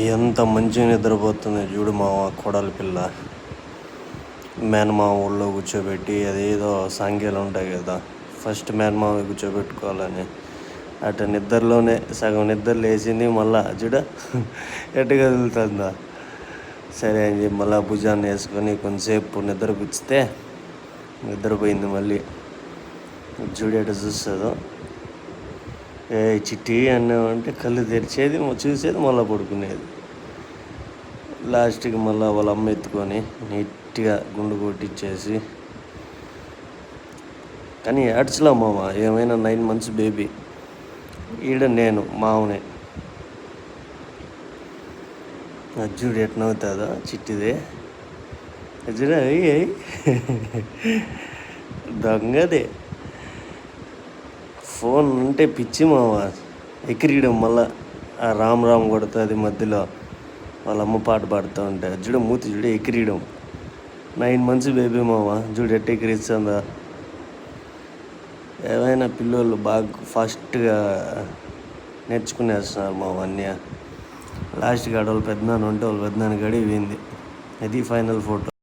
ఎంత మంచిగా నిద్రపోతుంది చూడు మామ కోడలి పిల్ల. మేనమామ ఊళ్ళో కూర్చోబెట్టి అదేదో సాంగ్యాలు ఉంటాయి కదా, ఫస్ట్ మేనమామ కూర్చోబెట్టుకోవాలని అటు నిద్రలోనే సగం నిద్ర లేచింది. మళ్ళా చూడ ఎట్టు కదులుతుందా. సరే అని చెప్పి మళ్ళీ భుజాన్ని వేసుకొని కొంతసేపు నిద్రపుచ్చితే నిద్రపోయింది. మళ్ళీ చూడు ఎట చూస్తుందో. ఏ చిట్టి అన్నామంటే కళ్ళు తెరిచేది, చూసేది, మళ్ళీ పడుకునేది. లాస్ట్కి మళ్ళీ వాళ్ళ అమ్మ ఎత్తుకొని నీట్గా గుండు కొట్టించేసి, కానీ ఏడ్చలే మామ, ఏమైనా 9 months బేబీ. ఈడ నేను మామనే. అజ్జుడు ఎట్నవుతుందో చిట్టిదే. అజ్జుడు అయ్యి దొంగదే. ఫోన్ ఉంటే పిచ్చి మామ, ఎక్కిరియడం. మళ్ళా ఆ రామ్ రామ్ కొడుతుంది మధ్యలో, వాళ్ళ అమ్మ పాట పాడుతూ ఉంటే చూడ మూతి చూడ ఎక్కిరియడం. 9 months బేబీ మామ, చూడు ఎట్ట ఎక్కిరిస్తుందా. ఏమైనా పిల్లలు బాగా ఫాస్ట్గా నేర్చుకునేస్తున్నారు మామ అన్నీ. లాస్ట్కి ఆడ వాళ్ళ పెద్దనాన్న ఉంటే వాళ్ళ పెద్దనాన్న గడి పోయింది. అది ఫైనల్ ఫోటో.